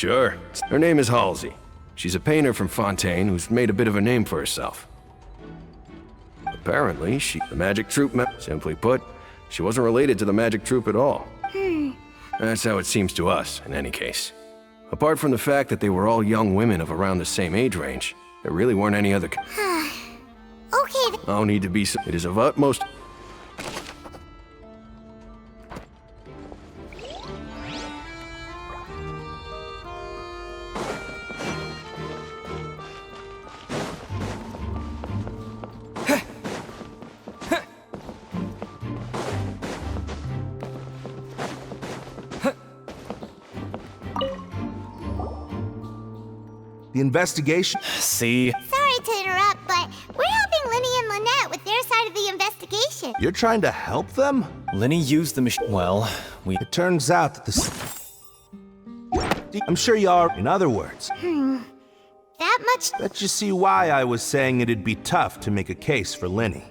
Sure. Her name is Halsey. She's a painter from Fontaine who's made a bit of a name for herself. Apparently, the magic troupe simply put, she wasn't related to the magic troupe at all. That's how it seems to us, in any case. Apart from the fact that they were all young women of around the same age range, there really weren't any other... Okay. No need to be so... It is of utmost... The investigation? See? Sorry to interrupt, but we're helping Lyney and Lynette with their side of the investigation. You're trying to help them? Lyney used the machine. Well, It turns out that I'm sure you are. In other words, That much? that you see why I was saying it'd be tough to make a case for Lyney.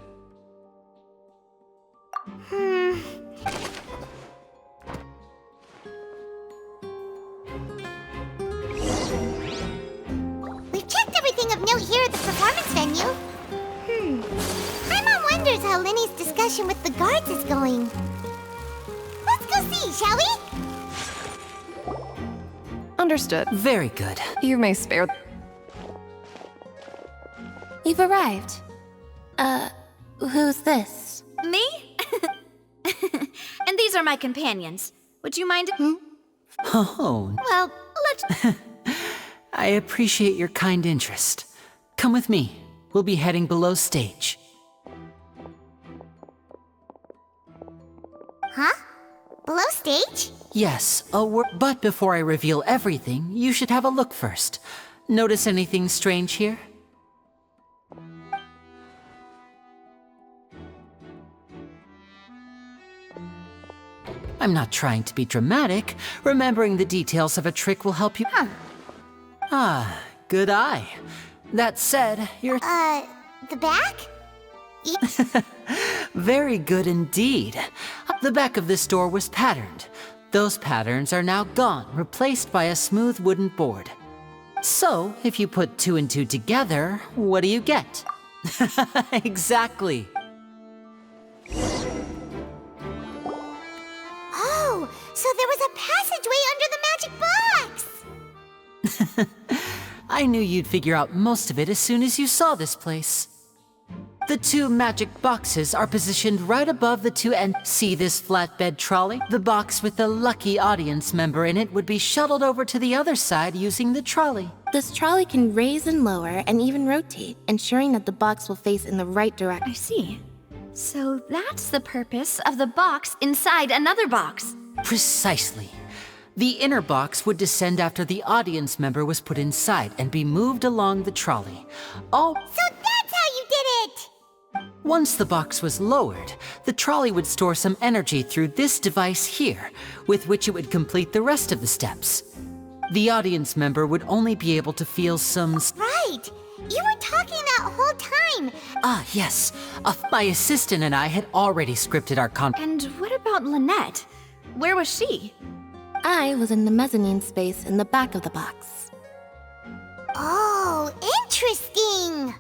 We've checked everything of note here at the performance venue. My mom wonders how Lyney's discussion with the guards is going. Let's go see, shall we? Understood. Very good. You may spare... You've arrived. Who's this? Me? And these are my companions. Would you mind? Oh, Well, let's... I appreciate your kind interest. Come with me. We'll be heading below stage. Huh? Below stage? Yes, but before I reveal everything, you should have a look first. Notice anything strange here? I'm not trying to be dramatic. Remembering the details of a trick will help you. Ah, good eye. That said, you're The back? very good indeed. The back of this door was patterned. Those patterns are now gone, replaced by a smooth wooden board. So, if you put 2 and 2 together, what do you get? Exactly. Oh, so there was a passageway under the magic box! I knew you'd figure out most of it as soon as you saw this place. The 2 magic boxes are positioned right above the 2 ends. See this flatbed trolley? The box with the lucky audience member in it would be shuttled over to the other side using the trolley. This trolley can raise and lower and even rotate, ensuring that the box will face in the right direction. I see. So that's the purpose of the box inside another box. Precisely. The inner box would descend after the audience member was put inside and be moved along the trolley. All So that's how you did it! Once the box was lowered, the trolley would store some energy through this device here, with which it would complete the rest of the steps. The audience member would only be able to feel some... Right! You were talking that whole time! Ah, yes. My assistant and I had already scripted our And what about Lynette? Where was she? I was in the mezzanine space in the back of the box. Oh, interesting!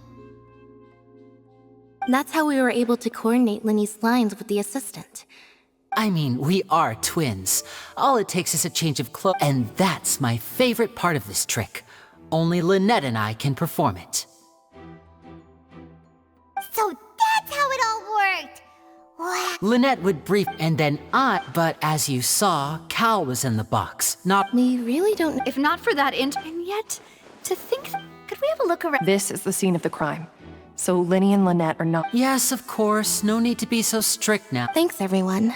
That's how we were able to coordinate Lyney's lines with the assistant. I mean, we are twins. All it takes is a change of clothes, and that's my favorite part of this trick. Only Lynette and I can perform it. So that's how it all worked! Wow. Lynette would brief, and then but as you saw, Cal was in the box, not... We really don't... If not for that and yet, to think... Could we have a look around? This is the scene of the crime. So Lyney and Lynette are not... Yes, of course. No need to be so strict now. Thanks, everyone.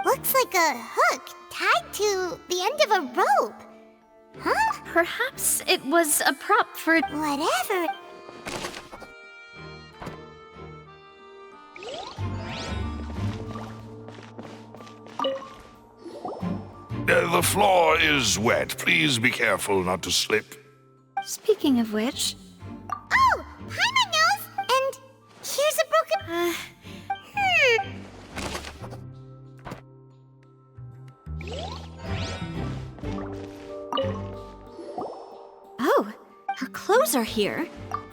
Looks like a hook tied to the end of a rope. Huh? Perhaps it was a prop for... Whatever. The floor is wet. Please be careful not to slip. Speaking of which... Oh, Paimon knows! And here's a broken... Oh, her clothes are here.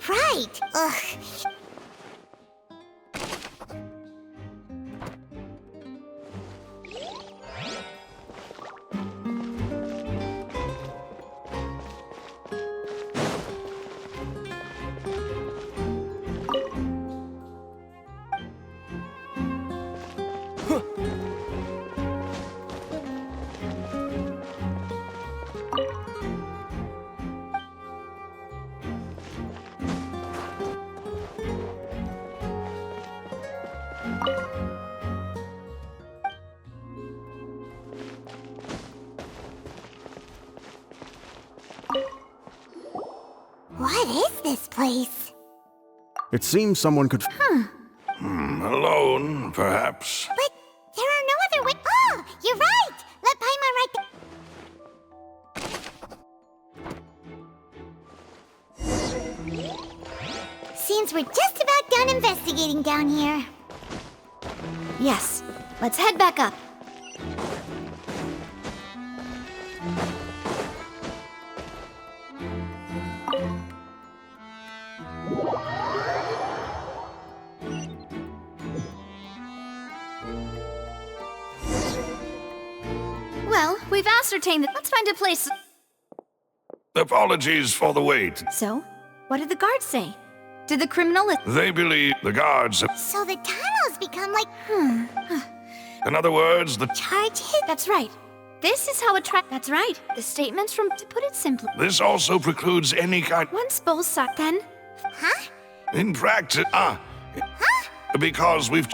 Right. Ugh. What is this place? It seems someone could. Alone, perhaps. But there are no other ways. Oh, you're right! Let Paimon write. Seems we're just about done investigating down here. Yes, let's head back up. Well, we've ascertained that. Let's find a place. Apologies for the wait. So, what did the guards say? Did the criminal... They believe the guards have... So the tunnels become like... In other words, the... charges? That's right. This is how That's right. The statements from... To put it simply... This also precludes any kind... Once both suck, then... Huh? In practice... Because we've...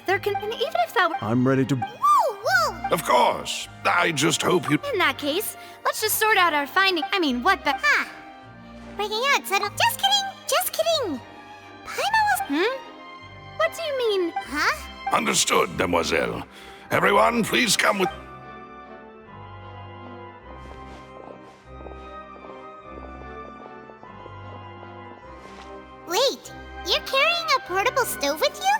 And even if that were... I'm ready to. Whoa, whoa! Of course. I just hope you... In that case, let's just sort out our finding. I mean, what the... Huh. Breaking out, settle... Just kidding! Just kidding! Paimon was... What do you mean? Huh? Understood, demoiselle. Everyone, please come with... Wait, you're carrying a portable stove with you?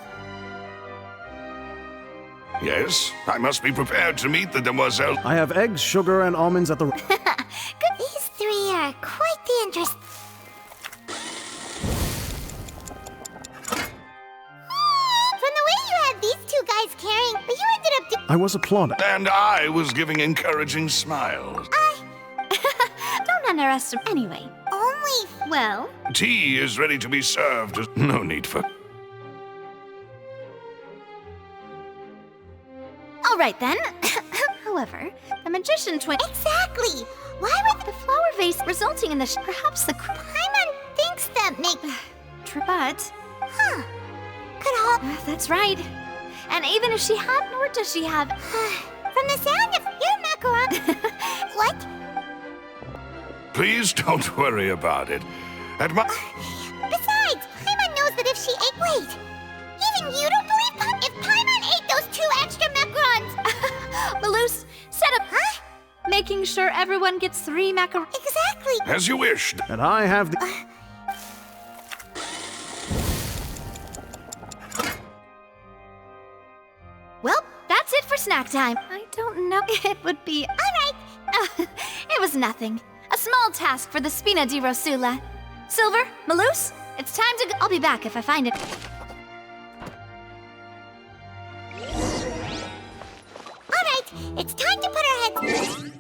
Yes, I must be prepared to meet the demoiselle. I have eggs, sugar, and almonds at the. Good. These three are quite the interest. From the way you had these two guys carrying, but you ended up I was applauded. And I was giving encouraging smiles. Don't underestimate... Anyway. only... Well... Tea is ready to be served. No need for... All right, then. However, the magician twin... Exactly! Why would The flower vase resulting in the... Perhaps the... Paimon thinks that make... But... Huh. Could all... That's right. And even if she had... Nor does she have... From the sound of your macaron... What? Please don't worry about it. At my... Besides, Paimon knows that if she ate... Wait! Even you don't believe If Paimon ate those 2 extra macarons... Maloose, set up... Huh? Making sure everyone gets 3 macarons. Exactly! As you wished. And I have the. Well, that's it for snack time. I don't know. It would be... All right. It was nothing. A small task for the Spina di Rosula. Silver, Maloose, it's time to go. I'll be back if I find it. All right, it's time to put our heads...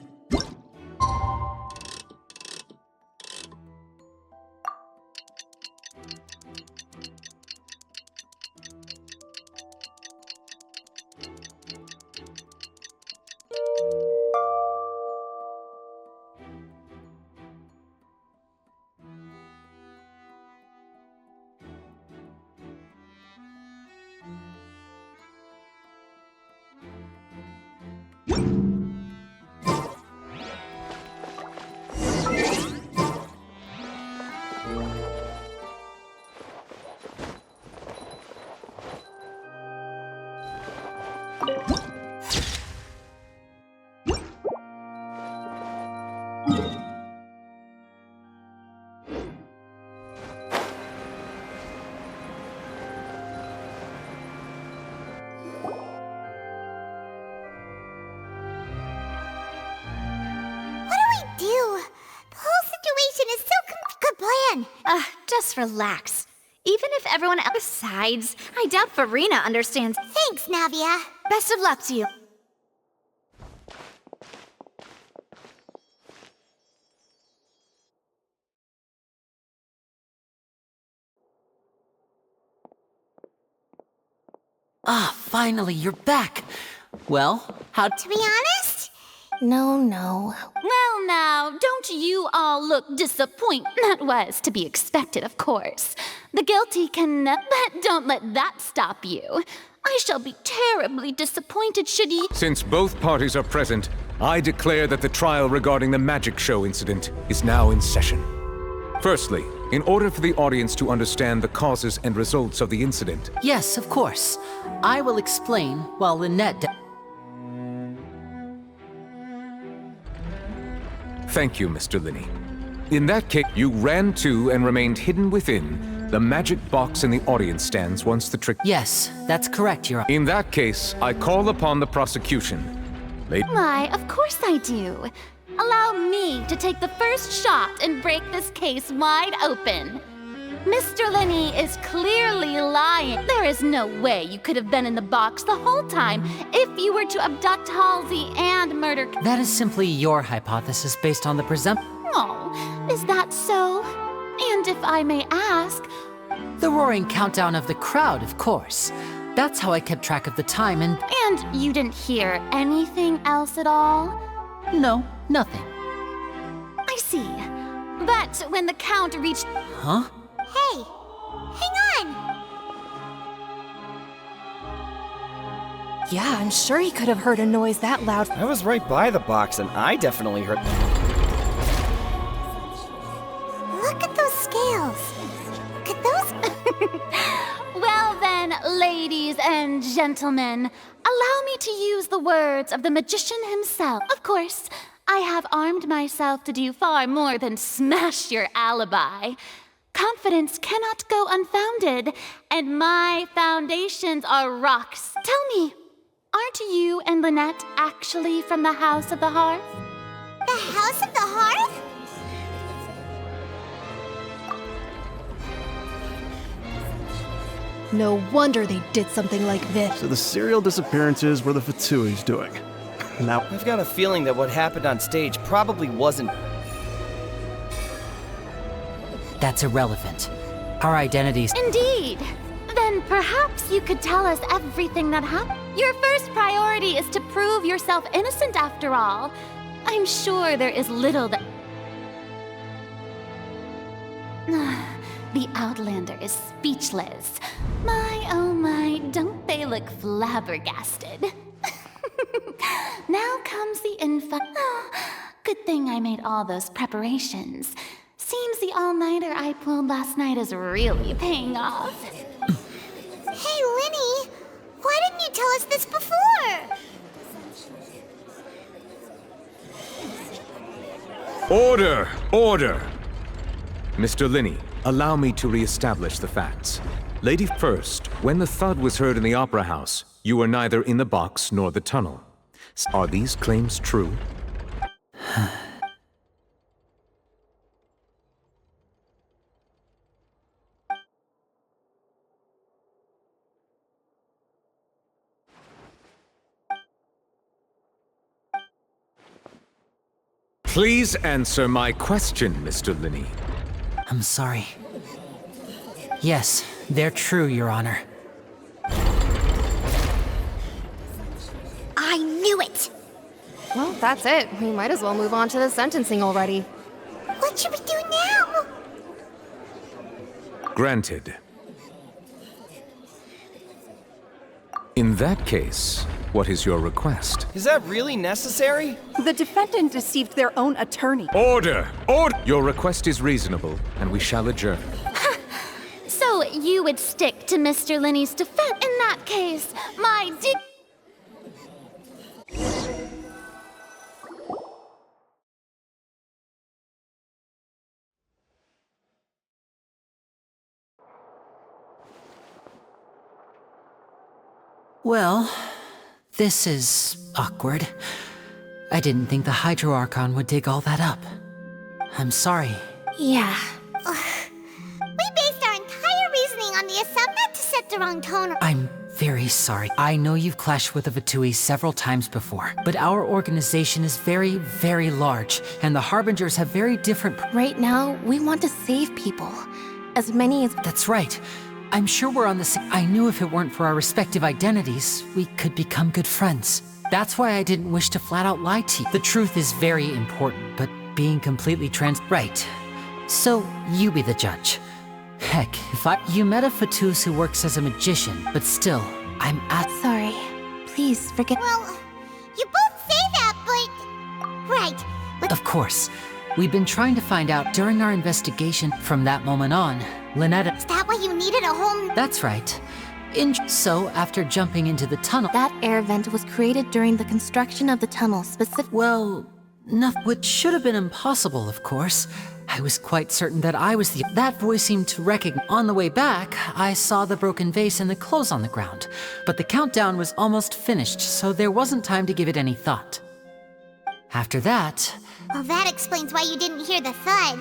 Just relax. Even if everyone else... Besides, I doubt Farina understands. Thanks, Navia. Best of luck to you. Ah, finally, you're back. Well, how... To be honest, No. Well now, don't you all look disappointed. That was to be expected, of course. The guilty can... But don't let that stop you. I shall be terribly disappointed should you... Since both parties are present, I declare that the trial regarding the magic show incident is now in session. Firstly, in order for the audience to understand the causes and results of the incident... Yes, of course. I will explain while Lynette... Thank you, Mr. Lyney. In that case, you ran to and remained hidden within the magic box in the audience stands once the trick... Yes, that's correct, Your Honor. In that case, I call upon the prosecution. Why, of course I do. Allow me to take the first shot and break this case wide open. Mr. Lyney is clearly lying. There is no way you could have been in the box the whole time if you were to abduct Halsey and murder... That is simply your hypothesis based on the presumption. Oh, is that so? And if I may ask... The roaring countdown of the crowd, of course. That's how I kept track of the time and... And you didn't hear anything else at all? No, nothing. I see. But when the count reached... Huh? hey, hang on. Yeah, I'm sure he could have heard a noise that loud. I was right by the box, and I definitely heard... Look at those scales. Look at those... Well then, ladies and gentlemen, allow me to use the words of the magician himself. Of course, I have armed myself to do far more than smash your alibi. Confidence cannot go unfounded, and my foundations are rocks. Tell me, aren't you and Lynette actually from the House of the Hearth? The House of the Hearth? No wonder they did something like this. So the serial disappearances were the Fatsui's doing. Now, I've got a feeling that what happened on stage probably wasn't... That's irrelevant. Our identities... Indeed. Then perhaps you could tell us everything that happened. Your first priority is to prove yourself innocent after all. I'm sure there is little that... The Outlander is speechless. My, oh my, don't they look flabbergasted? Now comes the info... Oh, good thing I made all those preparations. Seems the all-nighter I pulled last night is really paying off. Hey, Lyney, why didn't you tell us this before? Order! Order! Mr. Lyney, allow me to re-establish the facts. Lady first, when the thud was heard in the Opera House, you were neither in the box nor the tunnel. Are these claims true? Please answer my question, Mr. Lyney. I'm sorry. Yes, they're true, Your Honor. I knew it! Well, that's it. We might as well move on to the sentencing already. What should we do now? Granted. In that case, what is your request? Is that really necessary? The defendant deceived their own attorney. Order! Order! Your request is reasonable, and we shall adjourn. So you would stick to Mr. Lyney's defense in that case, my dear... Well, this is awkward. I didn't think the Hydro Archon would dig all that up. I'm sorry. Yeah. We the wrong tone. I'm very sorry. I know you've clashed with the Fatui several times before, but our organization is very, very large, and the Harbingers have very different... Right now, we want to save people. As many as... That's right. I'm sure we're on the same... I knew if it weren't for our respective identities, we could become good friends. That's why I didn't wish to flat out lie to you. The truth is very important, but being completely Right. So, you be the judge. Heck, You met a Fatus who works as a magician, but still, I'm at... Sorry. Please, forget... Well, you both say that, but... Right. Of course. We've been trying to find out during our investigation. From that moment on, Lynette... Is that why you needed a home? That's right. So, after jumping into the tunnel... That air vent was created during the construction of the tunnel, Well, which should have been impossible, of course. I was quite certain that I was the... That voice seemed to recognize... On the way back, I saw the broken vase and the clothes on the ground. But the countdown was almost finished, so there wasn't time to give it any thought. After that... Well, that explains why you didn't hear the thud.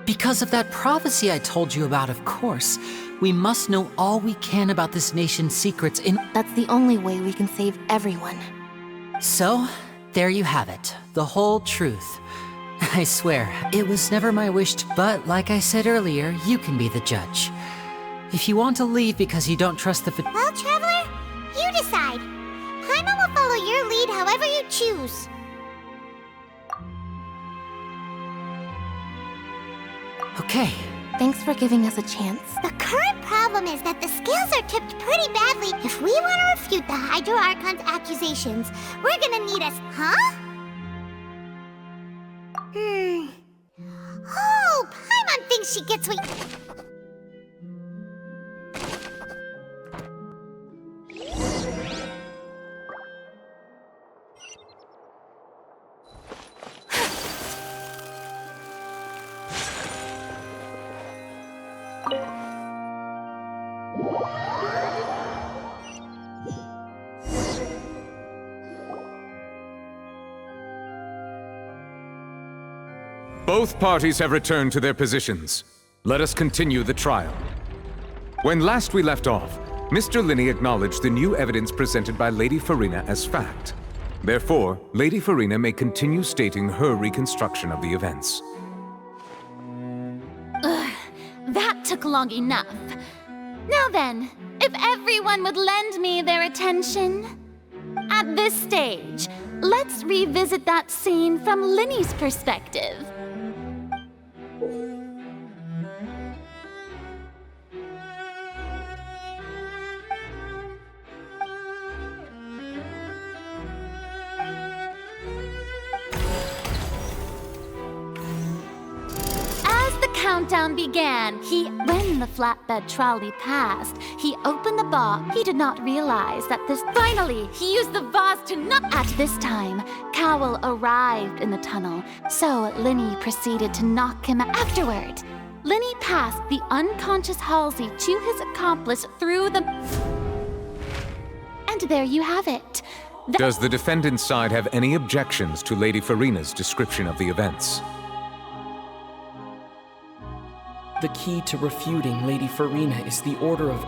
Because of that prophecy I told you about, of course. We must know all we can about this nation's secrets in... That's the only way we can save everyone. So, there you have it. The whole truth. I swear, it was never my wish to, but like I said earlier, you can be the judge. If you want to leave because you don't trust the... Well, Traveler, you decide. Paimon will follow your lead however you choose. Okay. Thanks for giving us a chance. The current problem is that the scales are tipped pretty badly. If we want to refute the Hydro Archon's accusations, we're gonna need us... Huh? Oh, Paimon thinks she gets what... Both parties have returned to their positions. Let us continue the trial. When last we left off, Mr. Lyney acknowledged the new evidence presented by Lady Farina as fact. Therefore, Lady Farina may continue stating her reconstruction of the events. That took long enough. Now then, if everyone would lend me their attention. At this stage, let's revisit that scene from Lyney's perspective. Countdown began. When the flatbed trolley passed, he opened the box. He did not realize that finally, he used the vase to knock. At this time, Cowell arrived in the tunnel, so Lyney proceeded to knock him out. Afterward, Lyney passed the unconscious Halsey to his accomplice through the... And there you have it. Does the defendant's side have any objections to Lady Farina's description of the events? The key to refuting Lady Farina is the order of...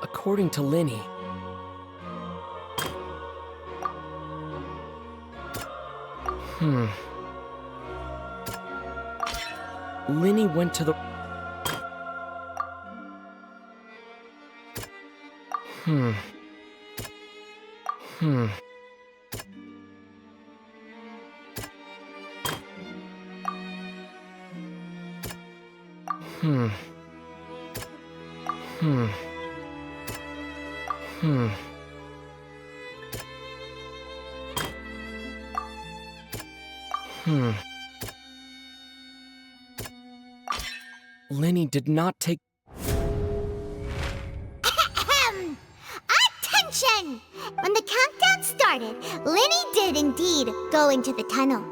According to Lyney, Lyney went to the... Lyney did not take... action! When the countdown started, Lyney did indeed go into the tunnel.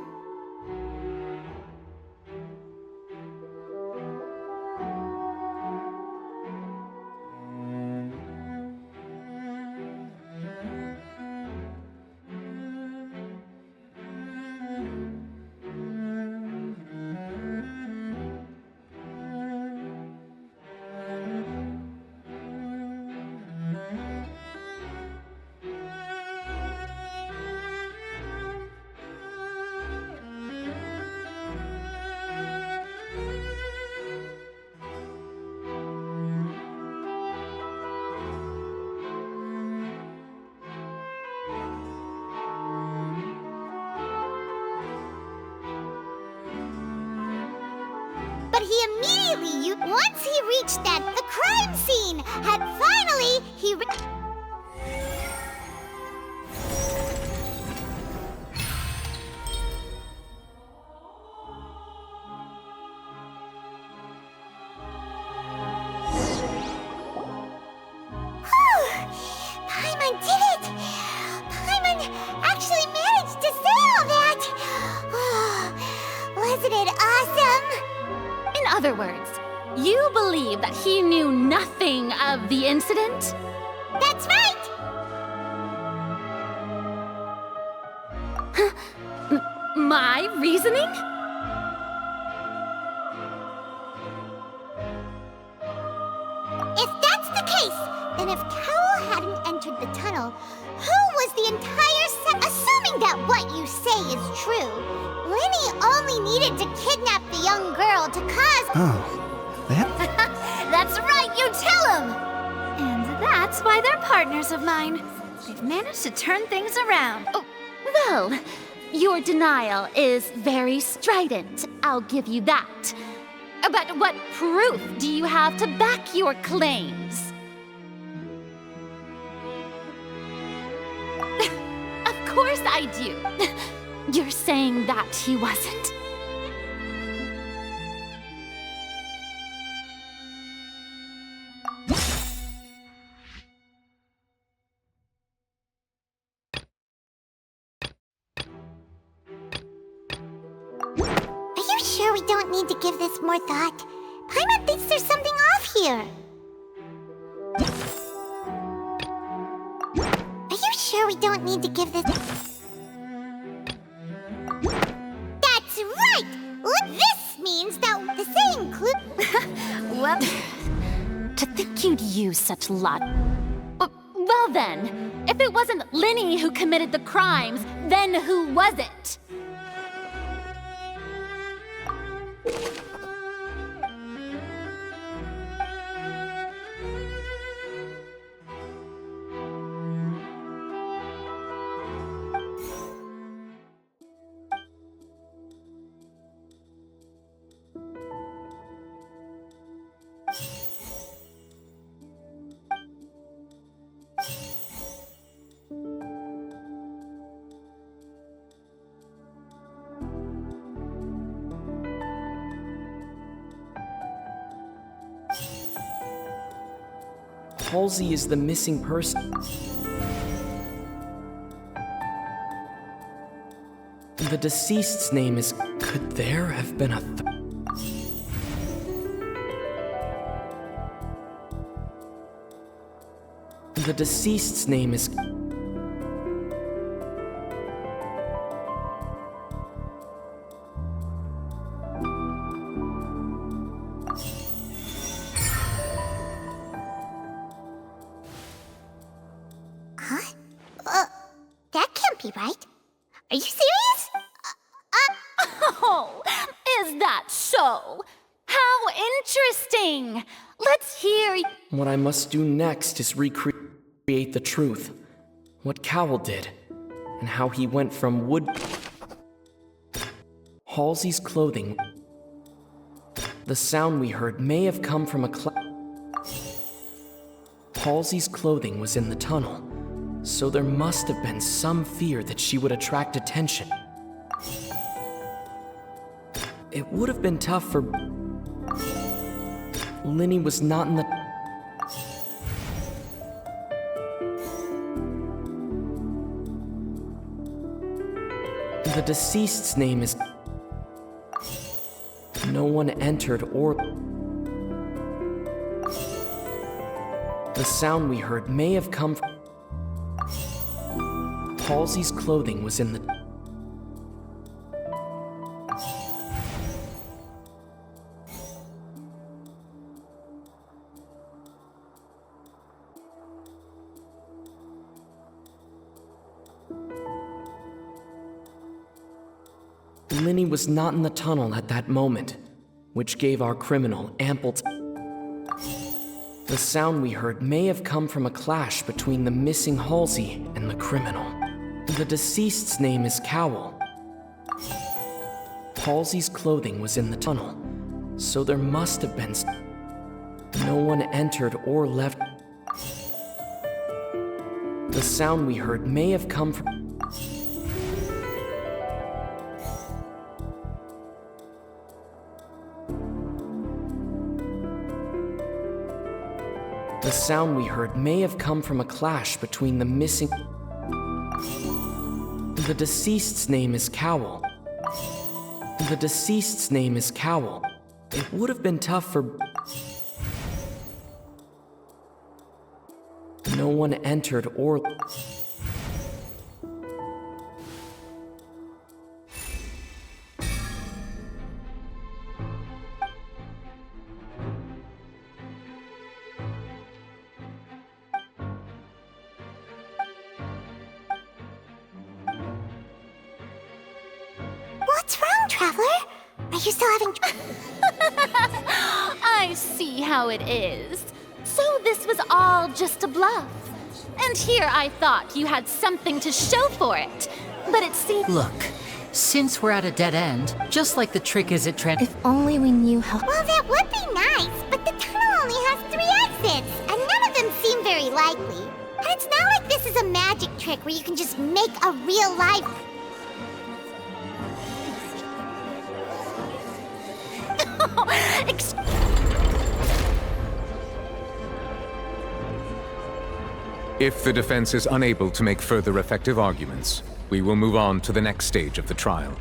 But he immediately, once he reached the crime scene, had finally, Paimon did it! Paimon actually managed to say all that! Wasn't it awesome? In other words, you believe that he knew nothing of the incident? That's right! My reasoning? If that's the case, then if Cowell hadn't entered the tunnel, who was the entire assuming that what you say is true, Lyney only needed to kidnap the young girl to cause— Oh, that? That's right, you tell him! And that's why they're partners of mine. They've managed to turn things around. Oh, well, your denial is very strident, I'll give you that. But what proof do you have to back your claims? Of course I do. You're saying that he wasn't. Are you sure we don't need to give this more thought? Paimon thinks there's something off here. Are you sure we don't need to give this— That's right! This means that the saying Well, to think you'd use such well then, if it wasn't Lyney who committed the crimes, then who was it? Halsey is the missing person. The deceased's name is... Could there have been a The deceased's name is... that can't be right. Are you serious? Oh, is that so? How interesting! Let's hear... What I must do next is recreate the truth. What Cowell did, and how he went from wood... Halsey's clothing... The sound we heard may have come from a Halsey's clothing was in the tunnel, so there must have been some fear that she would attract attention. It would have been tough for... Lyney was not in the... The deceased's name is... No one entered or... The sound we heard may have come from... Halsey's clothing was in the... Lyney was not in the tunnel at that moment, which gave our criminal ample The sound we heard may have come from a clash between the missing Halsey and the criminal. The deceased's name is Cowell. Halsey's clothing was in the tunnel, so there must have been... No one entered or left. The sound we heard may have come from... The sound we heard may have come from a clash between the missing... The deceased's name is Cowell. The deceased's name is Cowell. It would have been tough for... No one entered or... What's wrong, Traveler? Are you still having... I see how it is. So this was all just a bluff. And here I thought you had something to show for it. But it seems... Look, since we're at a dead end, just like the trick is at If only we knew how... Well, that would be nice, but the tunnel only has 3 exits, and none of them seem very likely. And it's not like this is a magic trick where you can just make a real life... If the defense is unable to make further effective arguments, we will move on to the next stage of the trial.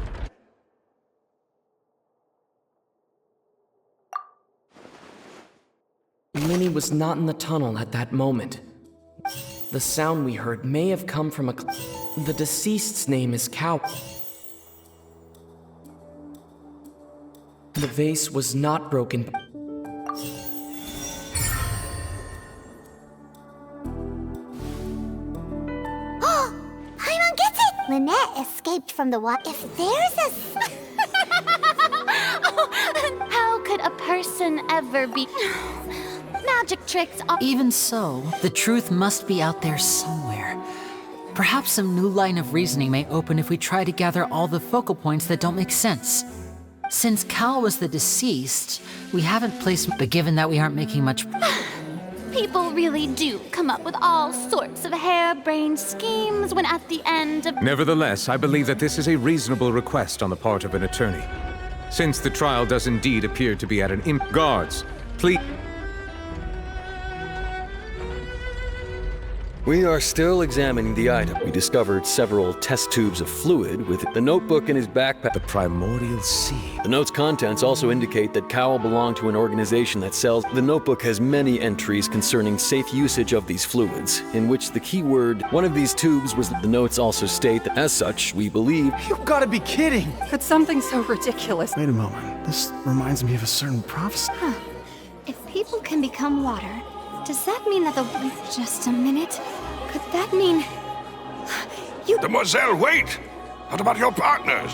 Lyney was not in the tunnel at that moment. The sound we heard may have come from a... The deceased's name is Cow. The vase was not broken. Paimon gets it! Lynette escaped from the water. If there's a... How could a person ever be... Magic tricks are... Even so, the truth must be out there somewhere. Perhaps some new line of reasoning may open if we try to gather all the focal points that don't make sense. Since Cal was the deceased, we haven't placed... But given that we aren't making much... People really do come up with all sorts of harebrained schemes when at the end of... Nevertheless, I believe that this is a reasonable request on the part of an attorney. Since the trial does indeed appear to be at an Guards, please... We are still examining the item. We discovered several test tubes of fluid with the notebook in his backpack. The primordial sea. The note's contents also indicate that Cowell belonged to an organization that sells. The notebook has many entries concerning safe usage of these fluids, in which the keyword, one of these tubes was. The notes also state that, as such, we believe. You gotta be kidding! But something so ridiculous. Wait a moment. This reminds me of a certain prophecy. Huh. If people can become water, does that mean that the... Just a minute. Could that mean... You... Demoiselle, wait! What about your partners?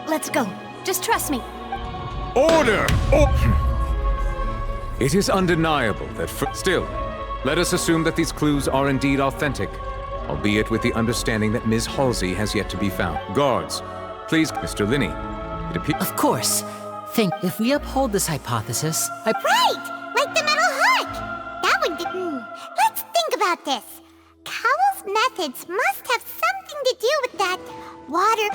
Let's go. Just trust me. Order! It is undeniable that still, let us assume that these clues are indeed authentic, albeit with the understanding that Ms. Halsey has yet to be found. Guards, please, Mr. Lyney. It appears... Of course. If we uphold this hypothesis, Right! Like the metal heart! That one didn't... Let's think about this. Cowell's methods must have something to do with that water...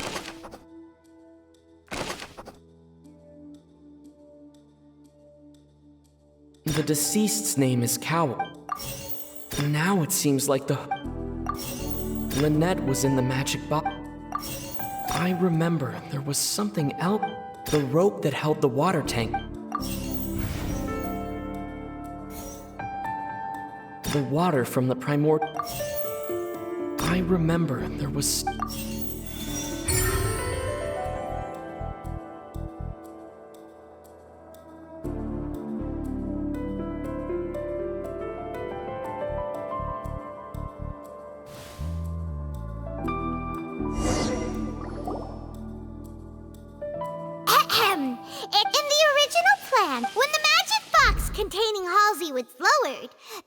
The deceased's name is Cowell. Now it seems like the... Lynette was in the magic box. I remember there was something else. The rope that held the water tank. The water from the primordial. I remember there was...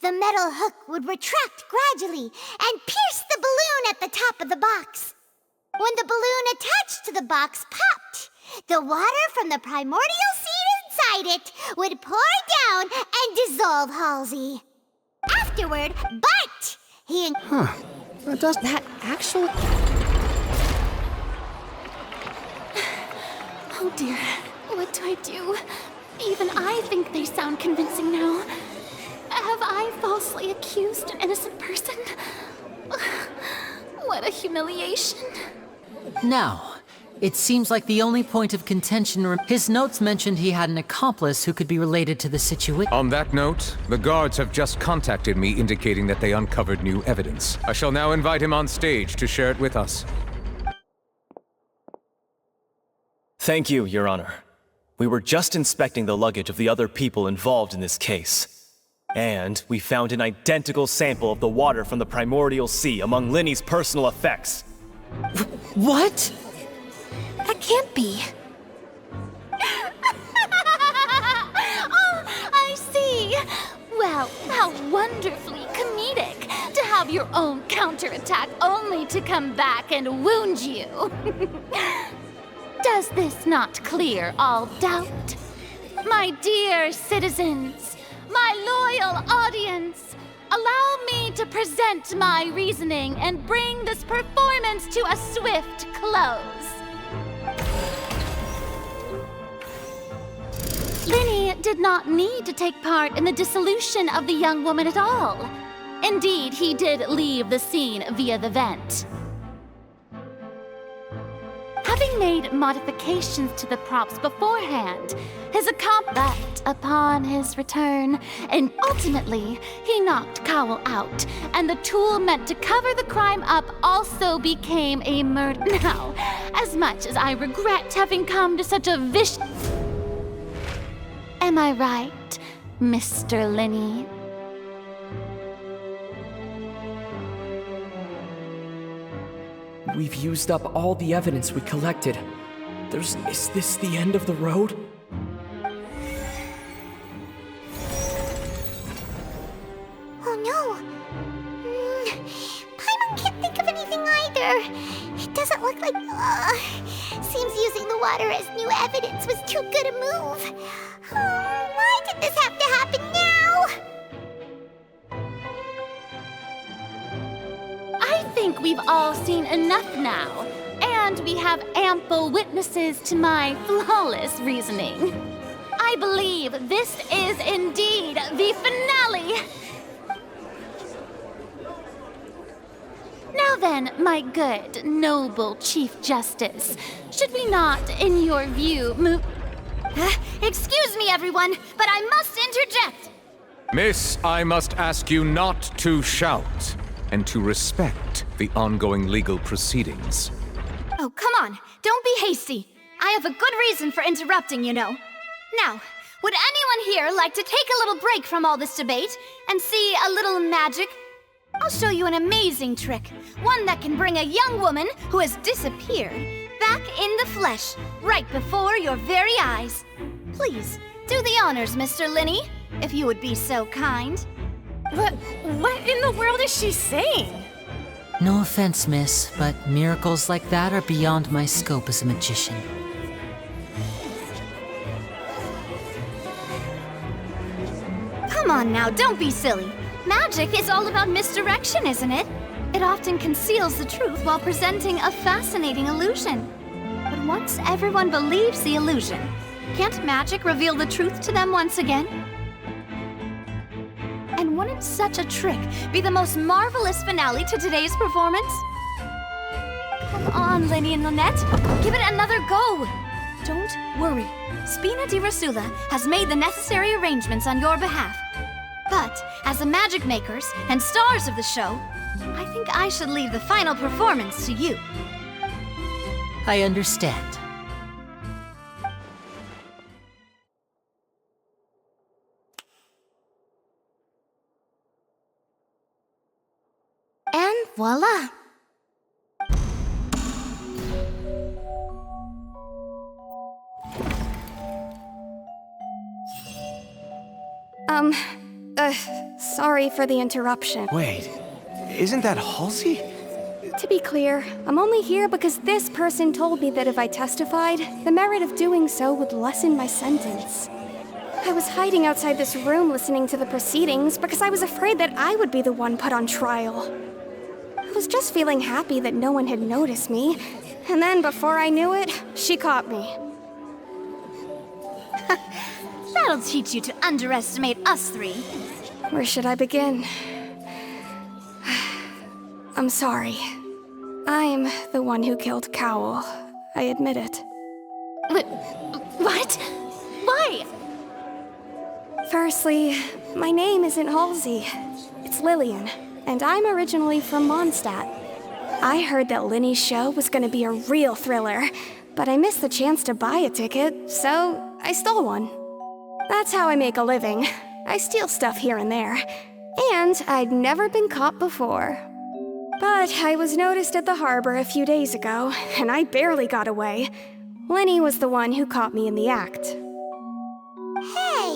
The metal hook would retract gradually and pierce the balloon at the top of the box. When the balloon attached to the box popped, the water from the primordial seed inside it would pour down and dissolve Halsey. Afterward, Bart! That actually... Oh dear, what do I do? Even I think they sound convincing now. Have I falsely accused an innocent person? What a humiliation. Now, it seems like the only point of contention his notes mentioned he had an accomplice who could be related to the situation. On that note, the guards have just contacted me indicating that they uncovered new evidence. I shall now invite him on stage to share it with us. Thank you, Your Honor. We were just inspecting the luggage of the other people involved in this case. And we found an identical sample of the water from the primordial sea among Lyney's personal effects. What? That can't be. Oh, I see. Well, how wonderfully comedic to have your own counterattack only to come back and wound you. Does this not clear all doubt? My dear citizens, my loyal audience, allow me to present my reasoning and bring this performance to a swift close. Lyney did not need to take part in the dissolution of the young woman at all. Indeed, he did leave the scene via the vent. Having made modifications to the props beforehand, his accomplice upon his return, and ultimately, he knocked Cowell out, and the tool meant to cover the crime up also became a murder. Now, as much as I regret having come to such a vicious... Am I right, Mr. Lyney? We've used up all the evidence we collected. Is this the end of the road? Oh no! Paimon can't think of anything either. It doesn't look like... seems using the water as new evidence was too good a move. Why did this have to happen now? I think we've all seen enough now, and we have ample witnesses to my flawless reasoning. I believe this is indeed the finale. Now then, my good, noble Chief Justice, should we not, in your view, move... Excuse me, everyone, but I must interject. Miss, I must ask you not to shout, and to respect the ongoing legal proceedings. Oh, come on. Don't be hasty. I have a good reason for interrupting, you know. Now, would anyone here like to take a little break from all this debate and see a little magic? I'll show you an amazing trick. One that can bring a young woman who has disappeared back in the flesh, right before your very eyes. Please, do the honors, Mr. Lyney, if you would be so kind. What in the world is she saying? No offense, miss, but miracles like that are beyond my scope as a magician. Come on now, don't be silly. Magic is all about misdirection, isn't it? It often conceals the truth while presenting a fascinating illusion. But once everyone believes the illusion, can't magic reveal the truth to them once again? And wouldn't such a trick be the most marvelous finale to today's performance? Come on, Lyney and Lynette. Give it another go. Don't worry. Spina di Rasula has made the necessary arrangements on your behalf. But as the magic makers and stars of the show, I think I should leave the final performance to you. I understand. And voila! Sorry for the interruption. Wait, isn't that Halsey? To be clear, I'm only here because this person told me that if I testified, the merit of doing so would lessen my sentence. I was hiding outside this room listening to the proceedings because I was afraid that I would be the one put on trial. I was just feeling happy that no one had noticed me, and then before I knew it, she caught me. That'll teach you to underestimate us three. Where should I begin? I'm sorry. I'm the one who killed Cowl. I admit it. What? Why? Firstly, my name isn't Halsey. It's Lillian, and I'm originally from Mondstadt. I heard that Lyney's show was gonna be a real thriller, but I missed the chance to buy a ticket, so I stole one. That's how I make a living. I steal stuff here and there. And I'd never been caught before. But I was noticed at the harbor a few days ago, and I barely got away. Lyney was the one who caught me in the act. Hey,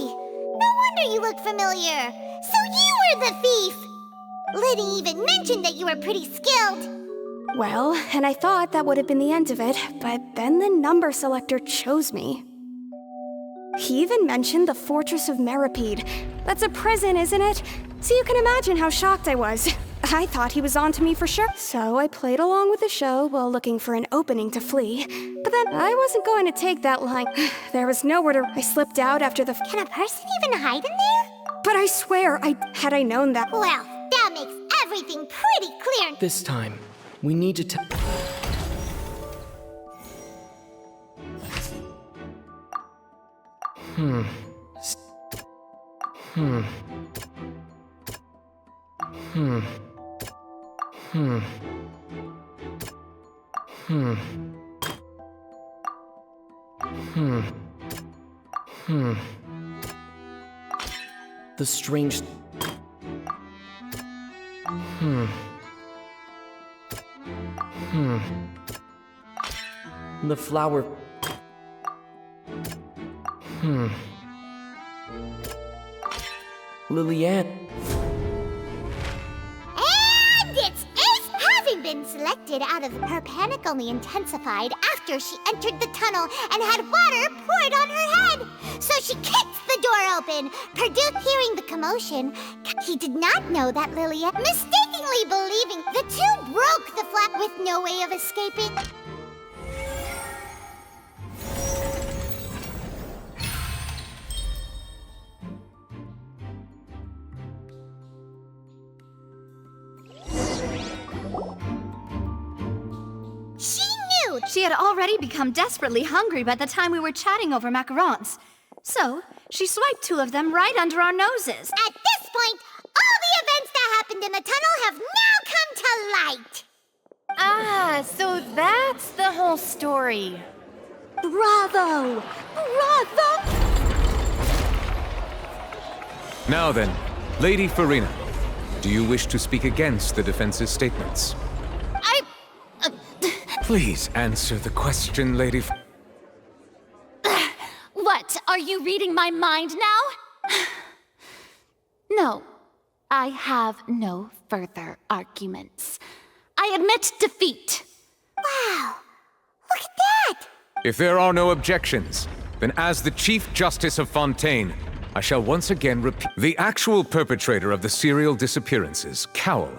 no wonder you look familiar. So you were the thief! Lyney even mentioned that you were pretty skilled. Well, and I thought that would have been the end of it, but then the number selector chose me. He even mentioned the Fortress of Meripede. That's a prison, isn't it? So you can imagine how shocked I was. I thought he was onto me for sure. So I played along with the show while looking for an opening to flee. But then I wasn't going to take that line. There was nowhere to... I slipped out after the... Can a person even hide in there? But I swear, had I known that... Well, that makes everything pretty clear. This time, we need to tell... The strange... The flower... Lilliette... And it's Ace! Having been selected out of her panic only intensified after she entered the tunnel and had water poured on her head. So she kicks the door open. Purdue, hearing the commotion, he did not know that Lilliette, mistakenly believing the two broke the flap with no way of escaping. She had already become desperately hungry by the time we were chatting over macarons. So, she swiped two of them right under our noses. At this point, all the events that happened in the tunnel have now come to light. Ah, so that's the whole story. Bravo! Bravo! Now then, Lady Farina, do you wish to speak against the defense's statements? Please answer the question, Lady What? Are you reading my mind now? No, I have no further arguments. I admit defeat. Wow, look at that! If there are no objections, then as the Chief Justice of Fontaine, I shall once again repeat. The actual perpetrator of the serial disappearances, Cowl,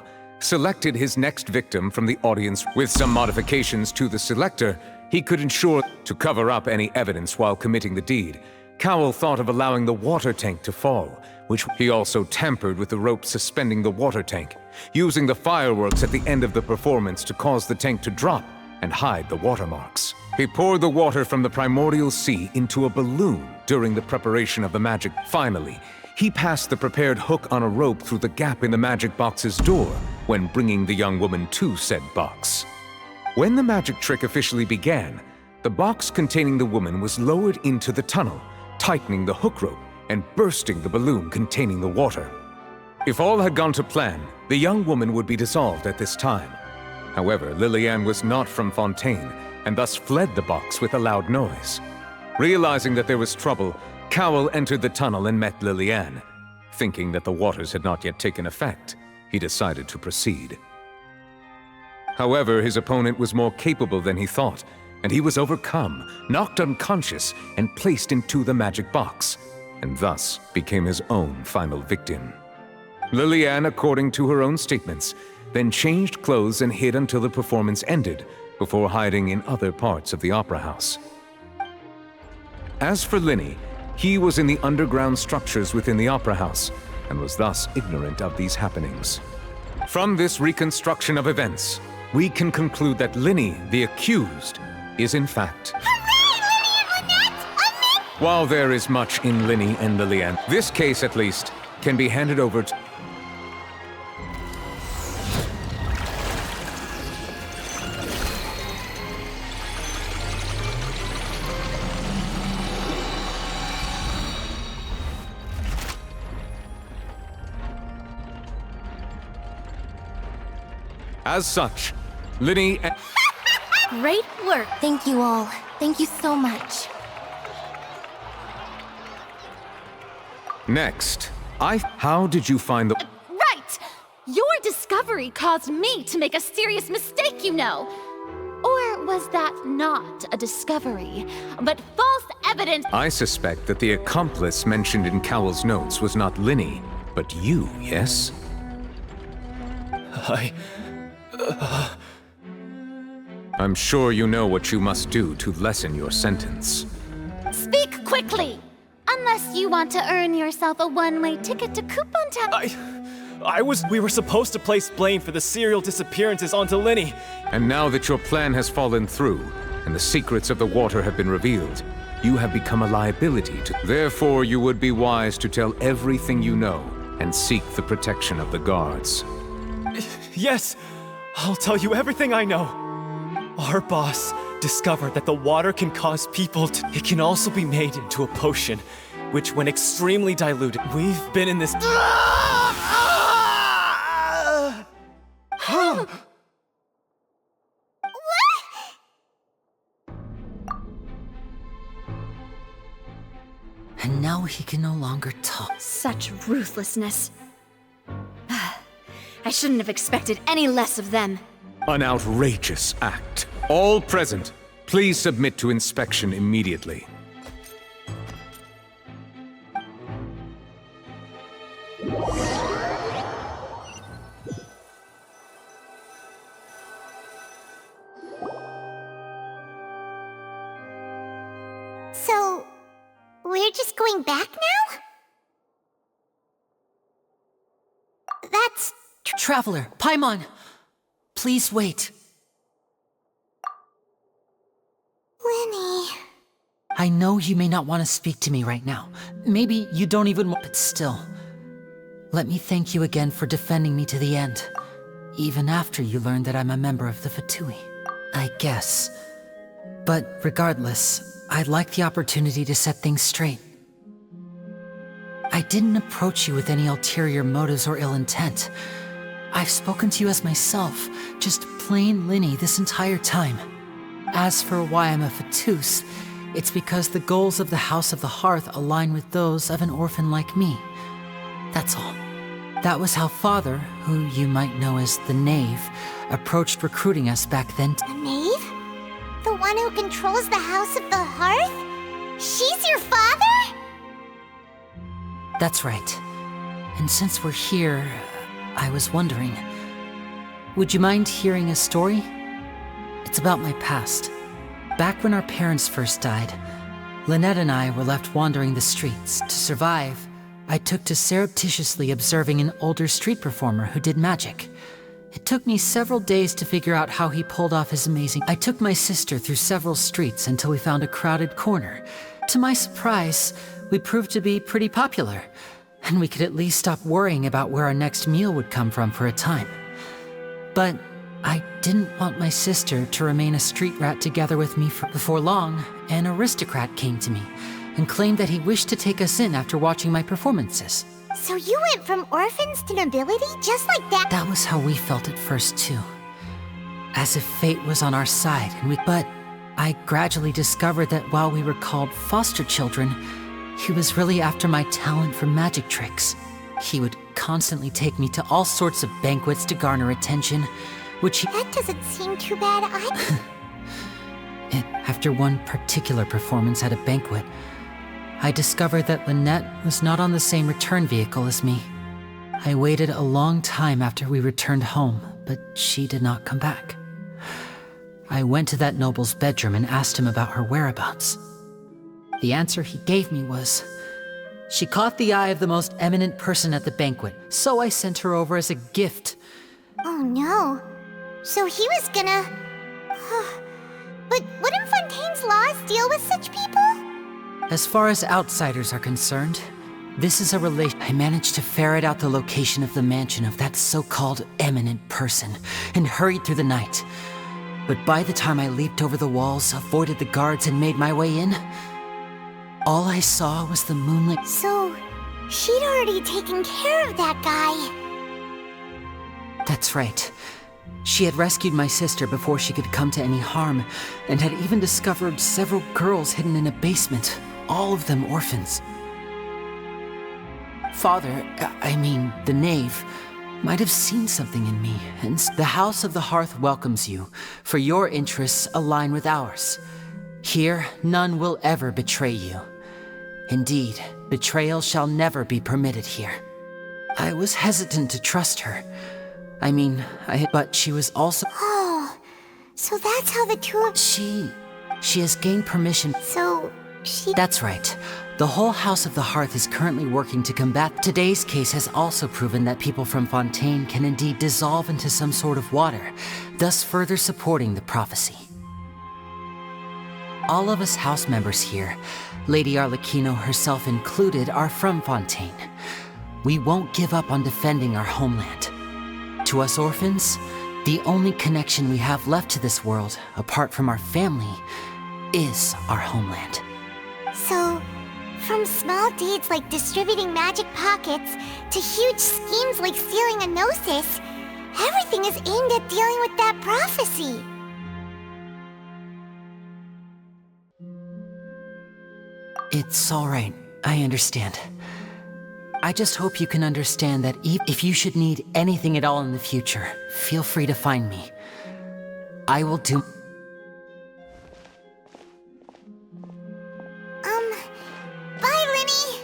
selected his next victim from the audience. With some modifications to the selector, he could ensure to cover up any evidence while committing the deed. Cowl thought of allowing the water tank to fall, which he also tampered with the rope suspending the water tank, using the fireworks at the end of the performance to cause the tank to drop. and hide the watermarks. He poured the water from the primordial sea into a balloon during the preparation of the magic. Finally, he passed the prepared hook on a rope through the gap in the magic box's door when bringing the young woman to said box. When the magic trick officially began, the box containing the woman was lowered into the tunnel, tightening the hook rope and bursting the balloon containing the water. If all had gone to plan, the young woman would be dissolved at this time. However, Lillian was not from Fontaine, and thus fled the box with a loud noise. Realizing that there was trouble, Cowell entered the tunnel and met Lillian. Thinking that the waters had not yet taken effect, he decided to proceed. However, his opponent was more capable than he thought, and he was overcome, knocked unconscious, and placed into the magic box, and thus became his own final victim. Lillian, according to her own statements, then changed clothes and hid until the performance ended, before hiding in other parts of the opera house. As for Lyney, he was in the underground structures within the opera house, and was thus ignorant of these happenings. From this reconstruction of events, we can conclude that Lyney, the accused, is in fact... Hooray, Lyney and Lynette! While there is much in Lyney and Lillian, this case at least can be handed over to... As such, Lyney and... Great work. Thank you all. Thank you so much. Next, how did you find the... Right! Your discovery caused me to make a serious mistake, you know. Or was that not a discovery, but false evidence? I suspect that the accomplice mentioned in Cowell's notes was not Lyney, but you, yes? I'm sure you know what you must do to lessen your sentence. Speak quickly! Unless you want to earn yourself a one-way ticket to Coupon Town. We were supposed to place blame for the serial disappearances onto Lyney. And now that your plan has fallen through, and the secrets of the water have been revealed, you have become a liability to... Therefore, you would be wise to tell everything you know, and seek the protection of the guards. Yes, I'll tell you everything I know. Our boss discovered that the water can cause people to... It can also be made into a potion, which when extremely diluted... We've been in this... And now he can no longer talk. Such ruthlessness. I shouldn't have expected any less of them. An outrageous act. All present, please submit to inspection immediately. So, we're just going back now? That's... Traveler, Paimon! Please wait. Lyney... I know you may not want to speak to me right now. Maybe you don't even want... But still, let me thank you again for defending me to the end. Even after you learned that I'm a member of the Fatui. I guess. But regardless, I'd like the opportunity to set things straight. I didn't approach you with any ulterior motives or ill intent. I've spoken to you as myself, just plain Lyney this entire time. As for why I'm a Fatus, it's because the goals of the House of the Hearth align with those of an orphan like me. That's all. That was how Father, who you might know as the Knave, approached recruiting us back then. The Knave? The one who controls the House of the Hearth? She's your father? That's right. And since we're here, I was wondering, would you mind hearing a story? It's about my past. Back when our parents first died, Lynette and I were left wandering the streets. To survive, I took to surreptitiously observing an older street performer who did magic. It took me several days to figure out how he pulled off his amazing... I took my sister through several streets until we found a crowded corner. To my surprise, we proved to be pretty popular, and we could at least stop worrying about where our next meal would come from for a time. But I didn't want my sister to remain a street rat together with me. Before long, an aristocrat came to me and claimed that he wished to take us in after watching my performances. So you went from orphans to nobility just like that? That was how we felt at first, too. As if fate was on our side, but I gradually discovered that while we were called foster children, he was really after my talent for magic tricks. He would constantly take me to all sorts of banquets to garner attention, which he... That doesn't seem too bad. After one particular performance at a banquet, I discovered that Lynette was not on the same return vehicle as me. I waited a long time after we returned home, but she did not come back. I went to that noble's bedroom and asked him about her whereabouts. The answer he gave me was, she caught the eye of the most eminent person at the banquet, so I sent her over as a gift. Oh no. So he was gonna... But wouldn't Fontaine's laws deal with such people? As far as outsiders are concerned, this is a relation. I managed to ferret out the location of the mansion of that so-called eminent person and hurried through the night. But by the time I leaped over the walls, avoided the guards, and made my way in, all I saw was the moonlit... So, she'd already taken care of that guy. That's right. She had rescued my sister before she could come to any harm, and had even discovered several girls hidden in a basement, all of them orphans. Father, the knave, might have seen something in me, and the House of the Hearth welcomes you, for your interests align with ours. Here, none will ever betray you. Indeed, betrayal shall never be permitted here. I was hesitant to trust her. But she was also... Oh, so that's how the two of... She has gained permission... So, she... That's right. The whole House of the Hearth is currently working to combat... Today's case has also proven that people from Fontaine can indeed dissolve into some sort of water, thus further supporting the prophecy. All of us house members here, Lady Arlecchino herself included, are from Fontaine. We won't give up on defending our homeland. To us orphans, the only connection we have left to this world, apart from our family, is our homeland. So, from small deeds like distributing magic pockets to huge schemes like stealing a gnosis, everything is aimed at dealing with that prophecy. It's all right. I understand. I just hope you can understand that if you should need anything at all in the future, feel free to find me. I will do... Bye, Lyney!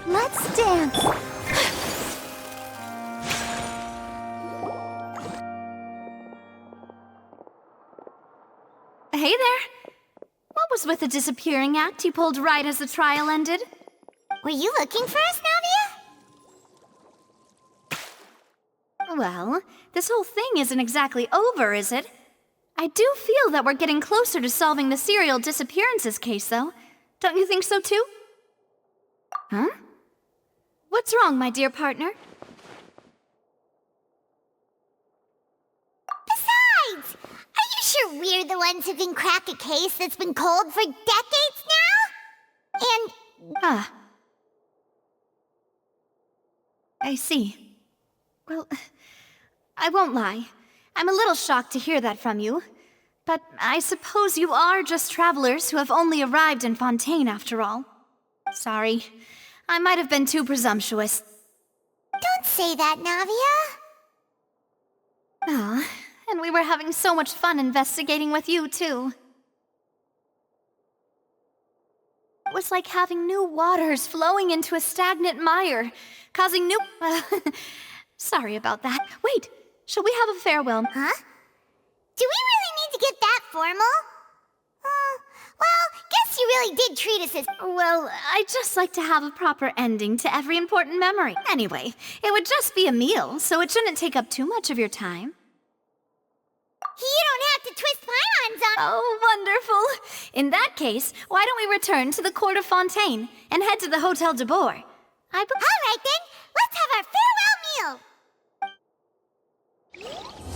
Let's dance! Hey there! What was with the disappearing act you pulled right as the trial ended? Were you looking for us, Navia? Well, this whole thing isn't exactly over, is it? I do feel that we're getting closer to solving the serial disappearances case, though. Don't you think so, too? Huh? What's wrong, my dear partner? Besides, are you sure we're the ones who can crack a case that's been cold for decades now? And... I see. Well, I won't lie. I'm a little shocked to hear that from you. But I suppose you are just travelers who have only arrived in Fontaine after all. Sorry. I might have been too presumptuous. Don't say that, Navia. Ah, and we were having so much fun investigating with you, too. It was like having new waters flowing into a stagnant mire, causing new... Sorry about that. Wait, shall we have a farewell? Huh? Do we really need to get that formal? Well, you really did treat us as... Well, I just like to have a proper ending to every important memory. Anyway, it would just be a meal, so it shouldn't take up too much of your time. You don't have to twist my arms on... Oh, wonderful. In that case, why don't we return to the Court of Fontaine and head to the Hotel de Boer? All right then, let's have our farewell meal!